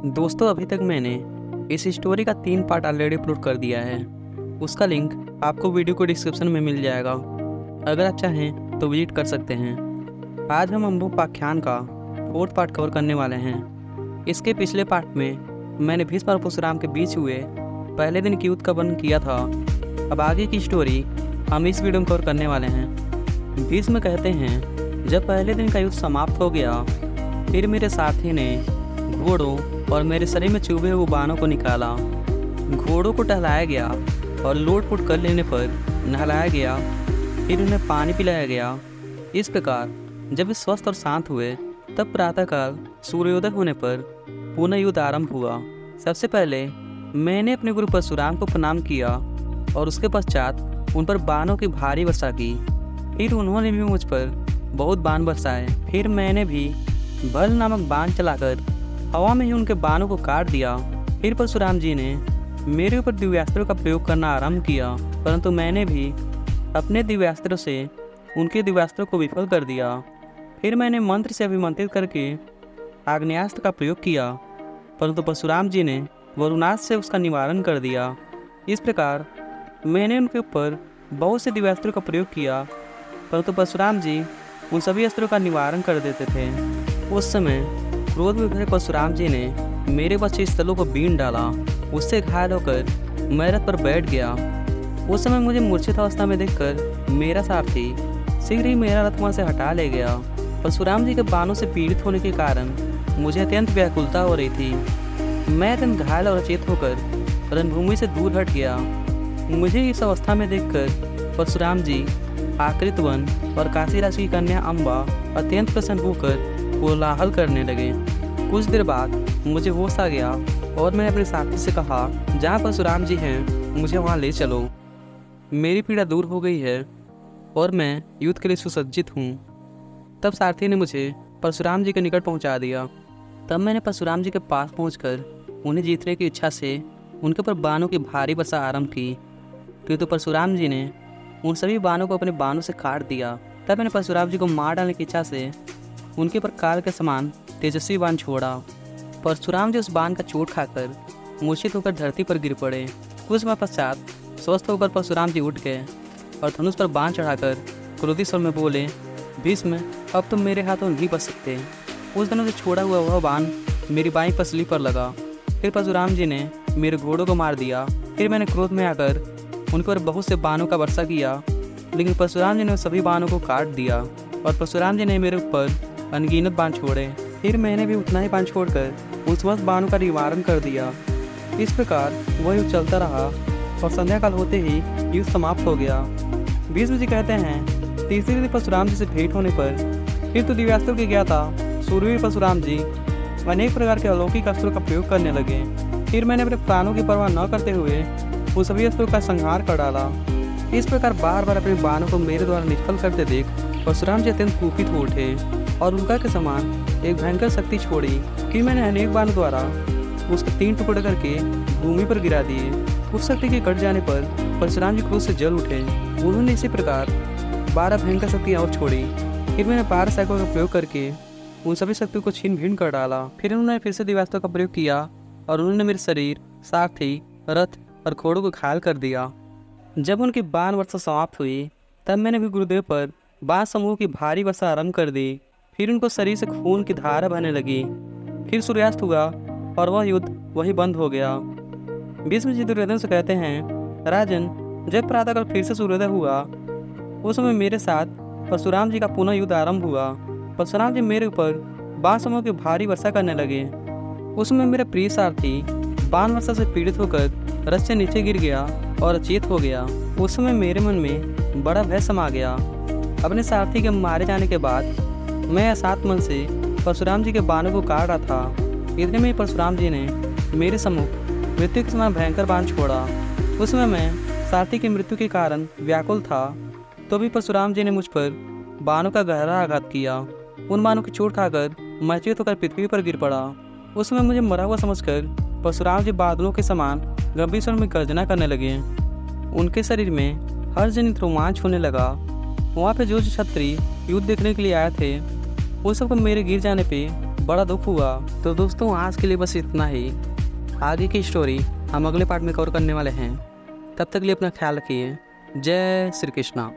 दोस्तों, अभी तक मैंने इस स्टोरी का 3 पार्ट ऑलरेडी अपलोड कर दिया है। उसका लिंक आपको वीडियो को डिस्क्रिप्शन में मिल जाएगा। अगर आप चाहें तो विजिट कर सकते हैं। आज हम अम्बुपाख्यान का 4th पार्ट कवर करने वाले हैं। इसके पिछले पार्ट में मैंने भीष्म और परशुराम के बीच हुए पहले दिन की युद्ध का वर्णन किया था। अब आगे की स्टोरी हम इस वीडियो में कवर करने वाले हैं। भीष्म कहते हैं, जब पहले दिन का युद्ध समाप्त हो गया, फिर मेरे साथी ने घोड़ों और मेरे शरीर में चुभे हुए बाणों को निकाला। घोड़ों को टहलाया गया और लोटपोट कर लेने पर नहलाया गया, फिर उन्हें पानी पिलाया गया। इस प्रकार जब वे स्वस्थ और शांत हुए, तब प्रातःकाल सूर्योदय होने पर पुनः युद्ध आरंभ हुआ। सबसे पहले मैंने अपने गुरु परशुराम को प्रणाम किया और उसके पश्चात उन पर बाणों की भारी वर्षा की। फिर उन्होंने भी मुझ पर बहुत बाण बरसाए। फिर मैंने भी बल नामक बाण चलाकर हवा में ही उनके बाणों को काट दिया। फिर परशुराम जी ने मेरे ऊपर दिव्यास्त्रों का प्रयोग करना आरंभ किया, परंतु मैंने भी अपने दिव्यास्त्रों से उनके दिव्यास्त्रों को विफल कर दिया। फिर मैंने मंत्र से अभिमंत्रित करके आग्नेयास्त्र का प्रयोग किया, परंतु परशुराम जी ने वरुणास्त्र से उसका निवारण कर दिया। इस प्रकार मैंने उनके ऊपर बहुत से दिव्यास्त्रों का प्रयोग किया, परंतु परशुराम जी उन सभी अस्त्रों का निवारण कर देते थे। उस समय क्रोध में भरे परशुराम जी ने मेरे वक्षस्थलों स्थलों को बीन डाला। उससे घायल होकर मैं रथ पर बैठ गया। उस समय मुझे मूर्छित अवस्था में देखकर मेरा सारथी शीघ्र ही मेरा रथ वहाँ से हटा ले गया। परशुराम जी के बाणों से पीड़ित होने के कारण मुझे अत्यंत व्याकुलता हो रही थी। मैं अत्यंत घायल और अचेत होकर रणभूमि से दूर हट गया। मुझे इस अवस्था में देखकर परशुराम जी, आकृत वन और काशीराज की कन्या अम्बा अत्यंत प्रसन्न होकर कोलाहल करने लगे। कुछ देर बाद मुझे होश आ गया और मैंने अपने साथी से कहा, जहाँ परशुराम जी हैं मुझे वहाँ ले चलो। मेरी पीड़ा दूर हो गई है और मैं युद्ध के लिए सुसज्जित हूँ। तब सारथी ने मुझे परशुराम जी के निकट पहुँचा दिया। तब मैंने परशुराम जी के पास पहुँचकर उन्हें जीतने की इच्छा से उनके ऊपर बाणों की भारी वर्षा आरंभ की, किंतु परशुराम जी ने उन सभी बाणों को अपने बाणों से काट दिया। तब मैंने परशुराम जी को मार डालने की इच्छा से उनके पर काल के समान तेजस्वी बाण छोड़ा। परशुराम जी उस बाण का चोट खाकर मूर्छित होकर धरती पर गिर पड़े। कुछ समय पश्चात स्वस्थ होकर परशुराम जी उठ गए और धनुष पर बाण चढ़ाकर क्रोधित स्वर में बोले, भीष्म, अब तुम मेरे हाथों नहीं बच सकते। उस दिनों से छोड़ा हुआ वह बाण मेरी बाईं पसली पर लगा। फिर परशुराम जी ने मेरे घोड़ों को मार दिया। फिर मैंने क्रोध में आकर उन पर बहुत से बाणों का वर्षा किया, लेकिन परशुराम जी ने सभी बाणों को काट दिया और परशुराम जी ने मेरे ऊपर अनगिनत बाण छोड़े। फिर मैंने भी उतना ही बाण छोड़कर उस वक्त बाणों का निवारण कर दिया। इस प्रकार वह युद्ध चलता रहा और संध्याकाल होते ही युद्ध समाप्त हो गया। भीष्म जी कहते हैं, तीसरे दिन परशुराम जी से भेंट होने पर फिर तो दिव्यास्त्रों की ज्ञाता सूर्यवीर परशुराम जी अनेक प्रकार के अलौकिक अस्त्रों का प्रयोग करने लगे। फिर मैंने अपने प्राणों की परवाह न करते हुए उन सभी अस्त्रों का संहार कर डाला। इस प्रकार बार बार अपने बाणों को मेरे द्वारा निष्फल करते देख परशुराम जी अत्यंत कुपित हो उठे और उनका के समान एक भयंकर शक्ति छोड़ी। फिर मैंने अनेक बाण द्वारा उसके 3 टुकड़े करके भूमि पर गिरा दिए। उस शक्ति के कट जाने पर परशुराम जी क्रोध से जल उठे। उन्होंने इसी प्रकार 12 भयंकर शक्तियाँ और छोड़ी। फिर मैंने 12 सैकों का प्रयोग करके उन सभी शक्तियों को छीन भिन्न कर डाला। फिर उन्होंने फिर से दिव्यास्त्रों का प्रयोग किया और उन्होंने मेरे शरीर, सारथी, रथ और घोड़ों को घायल कर दिया। जब उनकी बाण वर्षा समाप्त हुई, तब मैंने भी गुरुदेव पर बाण समूह की भारी वर्षा आरंभ कर दी। फिर उनको शरीर से खून की धारा बहने लगी। फिर सूर्यास्त हुआ और वह युद्ध वहीं बंद हो गया। भीष्म जी दुर्योधन से कहते हैं, राजन, जब प्रातःकाल फिर से सूर्योदय हुआ, उस समय मेरे साथ परशुराम जी का पुनः युद्ध आरंभ हुआ। परशुराम जी मेरे ऊपर बाण समूह की भारी वर्षा करने लगे। उस समय मेरा प्रिय सारथी बाण वर्षा से पीड़ित होकर रथ से नीचे गिर गया और अचेत हो गया। उस समय मेरे मन में बड़ा भय समा गया। अपने सारथी के मारे जाने के बाद मैं अशांत मन से परशुराम जी के बाणों को काट रहा था। इतने में परशुराम जी ने मेरे सम्मुख मृत्यु के समान भयंकर बाण छोड़ा। उस समय मैं सारथी की मृत्यु के कारण व्याकुल था, तो भी परशुराम जी ने मुझ पर बाणों का गहरा आघात किया। उन बाणों की चोट खाकर मैं अचेत होकर पृथ्वी पर गिर पड़ा। उस समय मुझे मरा हुआ समझकर परशुराम जी बादलों के समान गंभीर स्वर में गर्जना करने लगे। उनके शरीर में हर जनित रोमांच होने लगा। वहाँ पे जो क्षत्रिय युद्ध देखने के लिए आए थे, उन सबको मेरे गिर जाने पे बड़ा दुख हुआ। तो दोस्तों आज के लिए बस इतना ही। आगे की स्टोरी हम अगले पार्ट में कवर करने वाले हैं। तब तक के लिए अपना ख्याल रखिए। जय श्री कृष्णा।